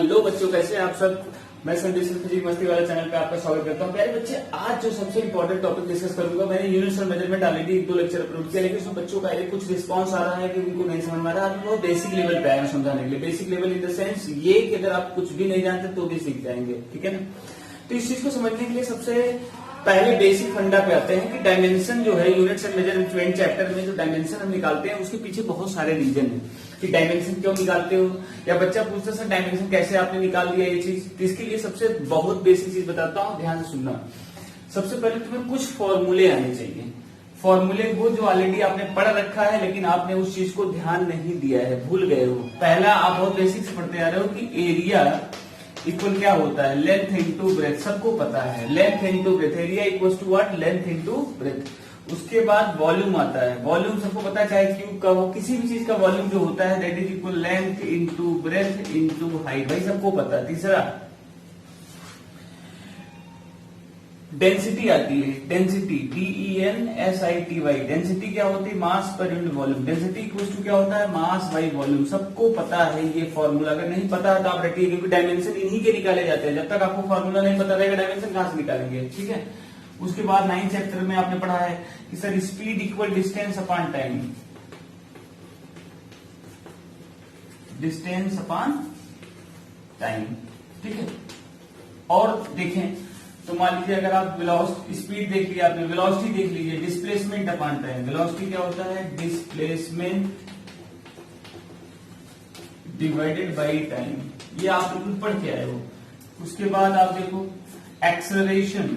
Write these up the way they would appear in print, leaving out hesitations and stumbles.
Hello बच्चों, कैसे हैं आप सब। मैं संदेश फिजिक्स मस्ती वाला चैनल पे आपका स्वागत करता हूं। प्यारे बच्चे, आज जो सबसे इंपॉर्टेंट टॉपिक डिस्कस करूंगा, मैंने universal measurement already 1-2 lecture upload किया, लेकिन उसमें बच्चों का एक कुछ रिस्पांस आ रहा है कि उनको नहीं समझ में आ रहा है। वो बेसिक लेवल पे आया समझाने के लिए। Basic level in the sense ये कि अगर आप कुछ भी नहीं जानते तो भी सीख जाएंगे, ठीक है ना। तो इस चीज को समझने के लिए सबसे पहले बेसिक फंडा पे आते हैं कि डायमेंशन जो है यूनिट्स एंड मेजरमेंट चैप्टर में जो डायमेंशन हम निकालते हैं उसके पीछे बहुत सारे रीजन है कि डायमेंशन क्यों निकालते हो, या बच्चा पूछता सर डायमेंशन कैसे आपने निकाल दिया ये चीज। तो इसके लिए सबसे बहुत बेसिक चीज बताता हूं, ध्यान से सुनना। सबसे पहले तुम्हें कुछ फॉर्मूले आने चाहिए। फॉर्मूले वो जो ऑलरेडी आपने पढ़ रखा है लेकिन आपने उस चीज को ध्यान नहीं दिया है, भूल गए हो। पहला आप बहुत बेसिक से पढ़ते आ रहे हो कि एरिया इक्वल क्या होता है, लेंथ इंटू ब्रेथ। सबको पता है length into breadth, area equal to what, length into breadth. उसके बाद वॉल्यूम आता है, वॉल्यूम सबको पता है, चाहे क्यूब का हो, किसी भी चीज का वॉल्यूम जो होता है that is equal length into breath into height, भाई सबको पता है। तीसरा डेंसिटी आती है, डेंसिटी DENSITY। डेंसिटी क्या होती है, mass per unit volume. Density equal to क्या होता है, मास बाई वॉल्यूम। सबको पता है ये फॉर्मूला, अगर नहीं पता है तो आप रखिए, क्योंकि डायमेंशन इन्हीं के निकाले जाते हैं। जब तक आपको फॉर्मूला नहीं पता रहेगा डायमेंशन कहां से निकालेंगे, ठीक है। उसके बाद 9th चैप्टर में आपने पढ़ा है कि sir speed equal distance upon time, distance upon time, ठीक है। और देखें तो मान लीजिए अगर आप वेलोसिटी, स्पीड देख लिया आपने, वेलोसिटी देख लीजिए, डिस्प्लेसमेंट अपॉन टाइम। वेलोसिटी क्या होता है, डिस्प्लेसमेंट डिवाइडेड बाय टाइम। ये आप बिल्कुल पढ़ के आए हो। उसके बाद आप देखो acceleration,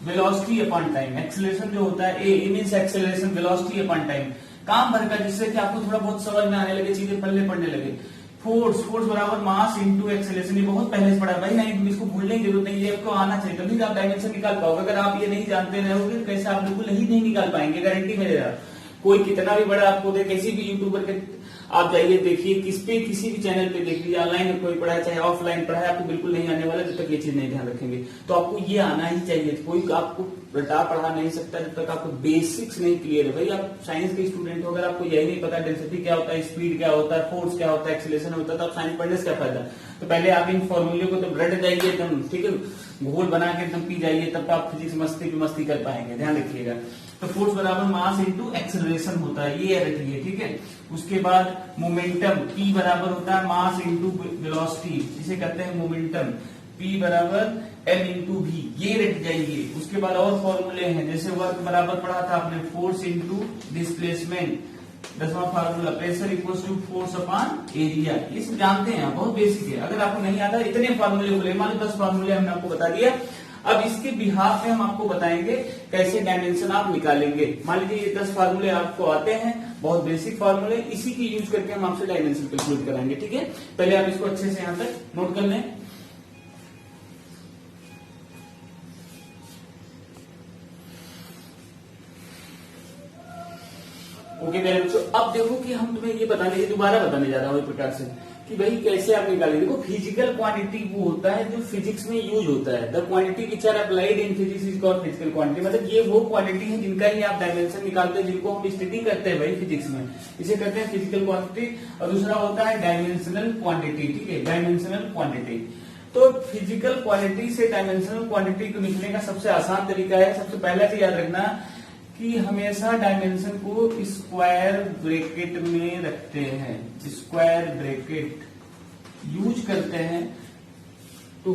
velocity upon time. Acceleration जो होता है a means acceleration, velocity upon time. काम भर का, जिससे कि आपको थोड़ा बहुत समझ में आने लगे, चीजें पढ़ने लगे। फोर्स बराबर मास इंटू एक्सेलरेशन, ये बहुत पहले से पढ़ा है भाई, नहीं इसको भूलने की जरूरत नहीं, ये आपको आना चाहिए, तभी आप डायमेंशन निकाल पाओगे। अगर आप ये नहीं जानते रहोगे कैसे आप बिल्कुल नहीं निकाल पाएंगे, गारंटी मेरे रहा। कोई कितना भी बड़ा आपको दे, किसी भी यूट्यूबर के आप जाइए देखिए, किसी भी चैनल पे देख लीजिए, ऑनलाइन कोई पढ़ा है चाहे ऑफलाइन पढ़ा है, आपको बिल्कुल नहीं आने वाला जब तक ये चीज नहीं ध्यान रखेंगे। तो आपको ये आना ही चाहिए। कोई आपको रटा पढ़ा नहीं सकता जब तक आपको बेसिक्स नहीं क्लियर है। भाई आप साइंस के स्टूडेंट हो, अगर आपको यही नहीं पता डेंसिटी क्या होता है, स्पीड क्या होता है, फोर्स क्या होता है, एक्सीलरेशन होता है, तो आप साइंस पढ़ने से क्या फायदा। तो पहले आप इन फॉर्मूले को तो रट जाइए एकदम, ठीक है, घोल बना के एकदम पी जाइए, तब आप फिजिक्स मस्ती कर पाएंगे। ध्यान रखिएगा। तो फोर्स बराबर मास इंटू एक्सेलरेशन होता है, ये रखिए, ठीक है। उसके बाद मोमेंटम P बराबर होता है मास इंटू वेलोसिटी, जिसे कहते हैं मोमेंटम। P बराबर M इंटू V, ये रट जाइए। उसके बाद और फॉर्मूले हैं, जैसे वर्क बराबर पढ़ा था आपने, फोर्स इंटू डिस्प्लेसमेंट। 10वां formula pressure equal to force upon area. ये सब जानते हैं, बहुत बेसिक है। अगर आपको नहीं आता इतने फार्मूले बोले, मान लो 10 फार्मूले हमने आपको बता दिया। अब इसके बिहाफ में हम आपको बताएंगे कैसे डायमेंशन आप निकालेंगे। मान लीजिए ये 10 फार्मूले आपको आते हैं, बहुत बेसिक फार्मूले, इसी की यूज करके हम आपसे डायमेंशन कैलकुलेट कराएंगे, ठीक है। पहले आप इसको अच्छे से यहां तक नोट कर लें। ओके मेरे बच्चों, अब देखो कि हम तुम्हें ये दोबारा बताने जा रहा हूं एक प्रकार से कि भाई कैसे आप निकालेंगे। देखो फिजिकल क्वांटिटी वो होता है जो फिजिक्स में यूज होता है। The quantity which are applied in physics is called physical quantity. मतलब ये वो क्वांटिटी है जिनका ही आप डायमेंशन निकालते हैं, जिनको हम स्टडी करते हैं भाई फिजिक्स में, इसे कहते हैं फिजिकल क्वांटिटी। और दूसरा होता है डायमेंशनल क्वांटिटी, ठीक है, डायमेंशनल क्वांटिटी। तो फिजिकल क्वांटिटी से डायमेंशनल क्वांटिटी को निकलने का सबसे आसान तरीका है, सबसे पहला चीज याद रखना कि हमेशा डायमेंशन को स्क्वायर ब्रैकेट में रखते हैं। स्क्वायर ब्रैकेट यूज करते हैं टू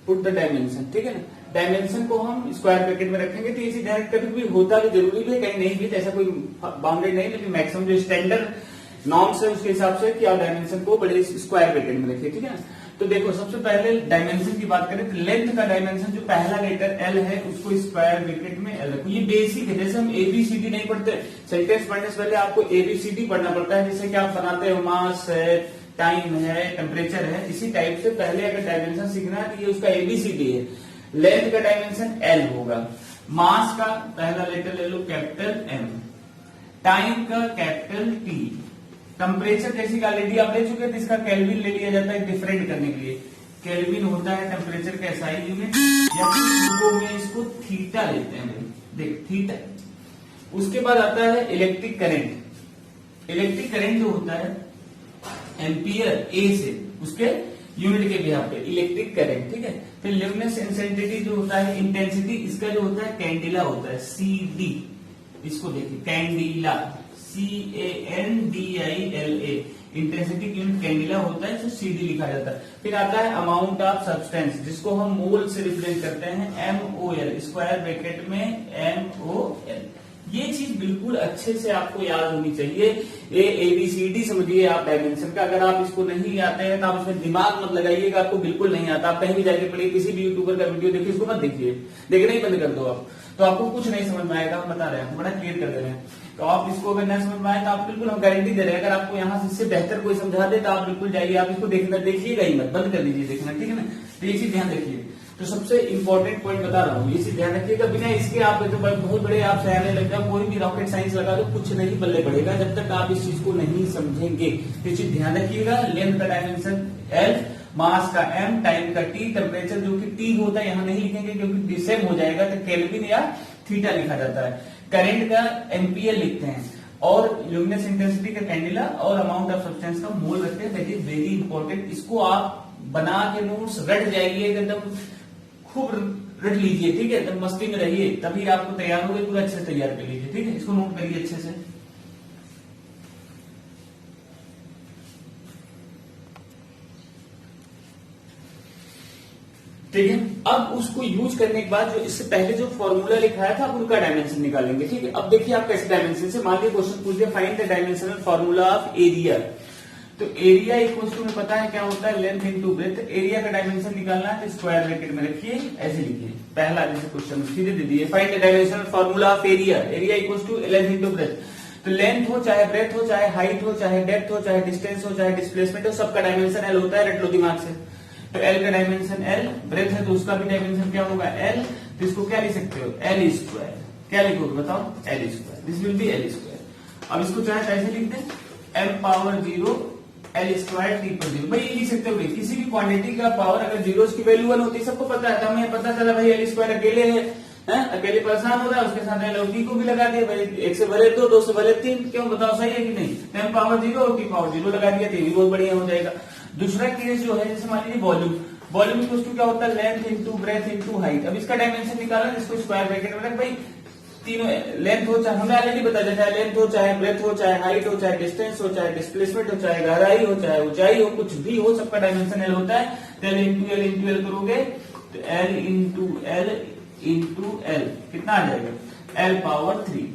पुट द डायमेंशन, ठीक है ना। डायमेंशन को हम स्क्वायर ब्रैकेट में रखेंगे तो इसी डायरेक्ट कभी भी होता भी जरूरी भी है, कहीं नहीं भी, तो ऐसा कोई बाउंड्री नहीं, लेकिन मैक्सिमम जो स्टैंडर्ड नॉर्म्स है उसके हिसाब से कि आप डायमेंशन को बड़े स्क्वायर ब्रैकेट में रखिए, ठीक है ना। तो देखो सबसे पहले डायमेंशन की बात करें तो लेंथ का डायमेंशन जो पहला लेटर L है उसको स्क्वायर ब्रैकेट में L रखो। ये बेसिक है, जैसे हम ABCD नहीं पढ़ते, सेंटेंस पढ़ने से पहले आपको ABCD पढ़ना पड़ता है, जैसे कि आप बनाते हो मास है, टाइम है, टेम्परेचर है, इसी टाइप से पहले अगर डायमेंशन सीखना है तो ये उसका ABCD है। लेंथ का डायमेंशन L होगा, मास का पहला लेटर ले लो कैपिटल M, टाइम का कैपिटल T, टेम्परेचर जैसी का ऑलरेडी आप ले चुके हैं तो इसका केल्विन ले लिया जाता है डिफरेंट करने के लिए। केल्विन होता है टेम्परेचर का SI यूनिट, या फिर में इसको थीटा लेते हैं, देख थीटा। उसके बाद आता है इलेक्ट्रिक करंट। इलेक्ट्रिक करंट जो होता है एम्पियर A से, उसके यूनिट के बिहाफ पे, इलेक्ट्रिक करंट, ठीक है। फिर ल्यूमिनेस इंटेंसिटी जो होता है, इंटेंसिटी इसका जो होता है कैंडिला होता है, CD, इसको देखिए कैंडिला, CANDILA, इंटेंसिटी की यूनिट कैंडिला होता है, जो CD लिखा जाता है। फिर आता है अमाउंट ऑफ सब्सटेंस, जिसको हम मोल से रिप्रेजेंट करते हैं, MOL, स्क्वायर ब्रैकेट में MOL। ये चीज बिल्कुल अच्छे से आपको याद होनी चाहिए। ये ABCD समझिए आप डायमेंशन का, अगर आप इसको नहीं आते हैं तो आप इसमें दिमाग मत लगाइएगा, आपको बिल्कुल नहीं आता। आप कहीं भी जाके पढ़िए, किसी भी यूट्यूबर का वीडियो देखिए, इसको मत देखिए, देखना ही बंद कर दो आप, तो आपको कुछ नहीं समझ में आएगा। हम बता रहे हैं, बड़ा क्लियर कर दे रहे हैं। तो आप इसको अगर नहीं समझ में आए तो आप बिल्कुल, हम गारंटी दे रहे हैं, अगर आपको यहाँ से इससे बेहतर कोई समझा दे तो आप बिल्कुल जाइए, आप इसको देखना, देखिएगा ही मत, बंद कर दीजिए देखना, ठीक है ना। तो ये चीज ध्यान रखिए। तो सबसे इंपॉर्टेंट पॉइंट बता रहा हूँ, ये चीज ध्यान रखिएगा। बिना इसके आप तो बहुत बड़े आप सयाने लग जाओ, कोई भी रॉकेट साइंस लगा दो, कुछ नहीं बल्ले पड़ेगा जब तक आप इस चीज को नहीं समझेंगे। तो ये चीज ध्यान रखिएगा। लेंथ का डायमेंशन L, मास का M, टाइम का T, टेम्परेचर जो कि T होता है यहाँ नहीं लिखेंगे क्योंकि सेम हो जाएगा, तो केल्विन या थीटा लिखा जाता है। करंट का एम्पियर लिखते हैं, और ल्यूमिनेस इंटेंसिटी का कैंडिला, और अमाउंट ऑफ सब्सटेंस का मोल रखते हैं। That is very important. इसको आप बना के नोट्स रट जाइए, एकदम खूब रट लीजिए, ठीक है, एकदम मस्ती में रहिए, तभी आपको तैयार होगे, पूरा अच्छे से तैयार कर लीजिए, ठीक है। इसको नोट करिए अच्छे से। ठीक है, अब उसको यूज करने के बाद जो इससे पहले जो फॉर्मूला लिखाया था, अब उनका डायमेंशन निकालेंगे, ठीक है। अब देखिए आप कैसे डायमेंशन से, मान लीजिए क्वेश्चन पूछ दिया, find the dimensional formula of area. तो एरिया इक्वल टू, में पता है क्या होता है, लेंथ इनटू ब्रेथ। एरिया का डायमेंशन निकालना है तो स्क्वायर ब्रैकेट में रखिए, ऐसे लिखिए, पहला जैसे क्वेश्चन सीधे दे दिए, find the dimensional formula of area. Area equal to length into breadth. तो लेंथ हो, चाहे ब्रेथ हो, चाहे हाइट हो, चाहे डेप्थ हो, चाहे डिस्टेंस हो, चाहे डिस्प्लेसमेंट हो, सबका डायमेंशन L होता है, रट लो दिमाग से। तो L का डायमेंशन L, ब्रेथ है तो उसका भी डायमेंशन क्या होगा L, तो इसको क्या लिख सकते हो, L स्क्वायर। क्या लिखोगे बताओ, L square, this will be L square. अब इसको चाहे कैसे लिख दें, m power 0 L square T पर 0। भाई ये लिख सकते हो, भाई किसी भी क्वांटिटी का पावर अगर जीरोस की वैल्यू 1 होती है, सबको पता है, तो हमें पता चला भाई L स्क्वायर अकेले है, अकेले परेशान हो रहा है, उसके साथ L को भी लगा दिया, भाई 1 से भले 2, 2 से भले 3, क्यों बताओ, सही है कि नहीं। m पावर 0 और T पावर 0 लगा दिया, तो ये भी बहुत बढ़िया हो जाएगा। दूसरा केस जो है, जैसे मान लीजिए वॉल्यूम, वॉल्यूम इक्वल टू क्या होता है, length into breath into height. अब इसका डायमेंशन निकालना, इसको स्क्वायर ब्रैकेट में रख, भाई तीनों लेंथ हो, चाहे हमें ऑलरेडी बता दिया, चाहे लेंथ हो, चाहे ब्रेथ हो, चाहे हाइट हो, चाहे डिस्टेंस हो, चाहे डिस्प्लेसमेंट हो, चाहे गहराई हो, चाहे ऊंचाई हो, कुछ भी हो, सबका डायमेंशन L होता है। तो L इंटू एल करोगे तो L इंटू एल कितना आ जाएगा, L पावर 3।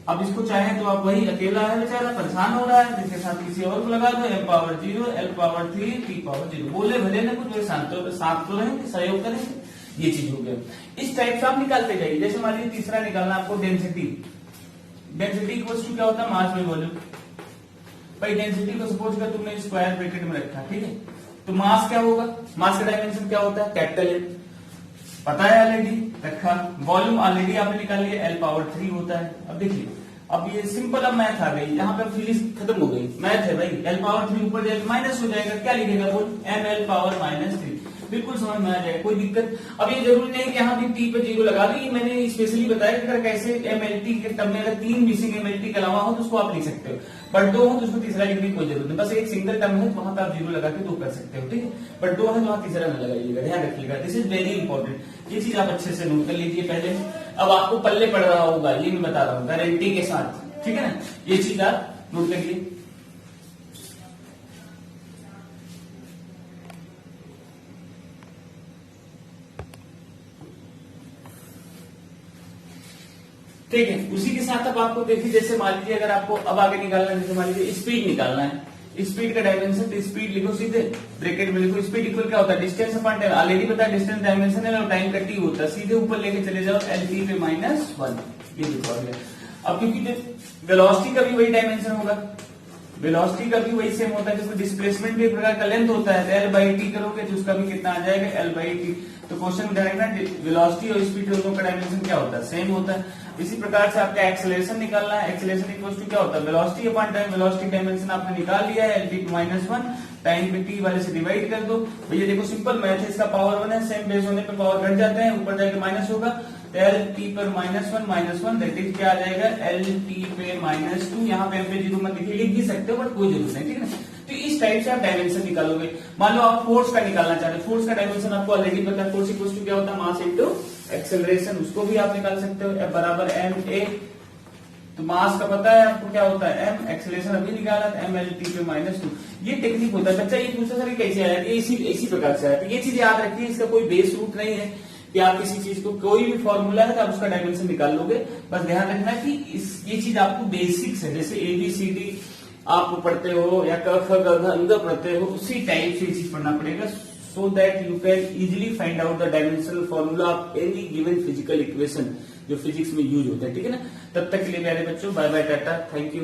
अब इसको चाहे तो आप, वही अकेला है बेचारा, परेशान हो रहा है, जिसके साथ किसी और को लगा दो, m power 0, L power 3, T power 0। बोले भले ना कुछ, साथ तो रहेंगे, सहयोग करेंगे, ये चीज हो गया। इस टाइप से आप निकालते जाइए। जैसे मान लीजिए तीसरा निकालना आपको, डेंसिटी। डेंसिटी इक्वल टू क्या होता है, मास बाई वॉल्यूम। भाई डेंसिटी को सपोज कर तुमने स्क्वायर ब्रैकेट में रखा, ठीक है, तो मास क्या होगा, मास का डायमेंशन क्या होता है, कैपिटल M, पता है ऑलरेडी रखा। वॉल्यूम ऑलरेडी आपने निकाल लिया, L पावर 3 होता है। अब देखिए, अब ये सिंपल, अब मैथ आ गई, यहाँ पे फिजिक्स खत्म हो गई, मैथ है भाई। L पावर 3 ऊपर जाएगा माइनस हो जाएगा, क्या लिखेगा बोल, ML पावर -3, बिल्कुल समझ में आ जाएगा, कोई दिक्कत। अब ये जरूरी नहीं कि यहाँ भी T पे 0 लगा दी, मैंने स्पेशली बताया कि अगर कैसे MLT के टर्म में अगर 3 मिसिंग MLT के अलावा हो तो उसको आप लिख सकते हो, बट 2 हो तो उसको तीसरा लिखने की कोई जरूरत नहीं। बस एक सिंगल टर्म है तो वहां पे आप 0 लगा के 2 कर सकते हो, ठीक है, बट 2 है तो वहां तीसरा न लगाइएगा, ध्यान रखिएगा। दिस इज वेरी इंपॉर्टेंट, ये चीज आप अच्छे से नोट कर लीजिए पहले। अब आपको पल्ले पड़ रहा होगा, ये मैं बता रहा हूँ गारंटी के साथ, ठीक है ना, ये चीज आप नोट करिए। ठीक है, उसी के साथ अब आपको देखिए, जैसे मान लीजिए अगर आपको अब आगे निकालना है, जैसे मान लीजिए स्पीड निकालना है, स्पीड का डायमेंशन, तो स्पीड लिखो सीधे ब्रैकेट में लिखो, स्पीड इक्वल क्या होता है, डिस्टेंस अपॉन टाइम। ऑलरेडी पता है डिस्टेंस डायमेंशन है और टाइम का T होता है, सीधे ऊपर लेके चले जाओ, LT पे -1, ये लिखो आ गया। अब क्योंकि वेलोसिटी का भी वही डायमेंशन होगा, वेलोसिटी का भी वही सेम होता है, जिसमें डिस्प्लेसमेंट भी एक प्रकार का लेंथ होता है, तो L/T करोगे तो उसका भी कितना आ जाएगा, L/T। तो क्वेश्चन में ना वेलोसिटी और स्पीड दोनों का डायमेंशन क्या होता है, सेम होता है। इसी प्रकार से आपका एक्सेलरेशन निकालना है, एक्सेलरेशन इक्वल टू क्या होता है, velocity upon time. Velocity dimension आपने निकाल लिया है, LT -1, टाइम पे T वाले से डिवाइड कर दो। भैया देखो सिंपल मैथ है, इसका पावर 1 है, सेम बेस होने पे पावर घट जाते हैं, ऊपर जाके माइनस होगा, तो LT पर -1 दैट इज क्या आ जाएगा, LT पे -2। यहाँ पे 0 मत लिखिए, लिख भी सकते हो बट कोई जरूरत नहीं, ठीक है ना। तो इस इस टाइप से आप डायमेंशन निकालोगे। मान लो आप फोर्स का निकालना चाहते हैं, फोर्स का डायमेंशन आपको ऑलरेडी पता है, फोर्स इक्वल टू क्या होता है, मास इनटू एक्सेलरेशन, उसको भी आप निकाल सकते हो, F बराबर ma। तो मास का पता है आपको क्या होता है m, एक्सेलरेशन अभी निकाला था mLT पे -2। ये टेक्निक होता है। बच्चा ये पूछता सर कैसे आया, ये इसी प्रकार से आया। तो ये चीज याद रखिए, इसका कोई बेस रूट नहीं है कि आप किसी चीज को कोई भी फॉर्मूला है तो आप उसका डायमेंशन निकाल लोगे। बस ध्यान रखना कि ये चीज आपको बेसिक्स है, जैसे ABCD आप पढ़ते हो या क ख ग घ अंग पढ़ते हो, उसी टाइप से ये चीज पढ़ना पड़ेगा, so that you can easily find out the dimensional formula of any given physical equation जो फिजिक्स में यूज होता है। ठीक है ना। तब तक के लिए मेरे बच्चों bye bye, ta-ta, thank you.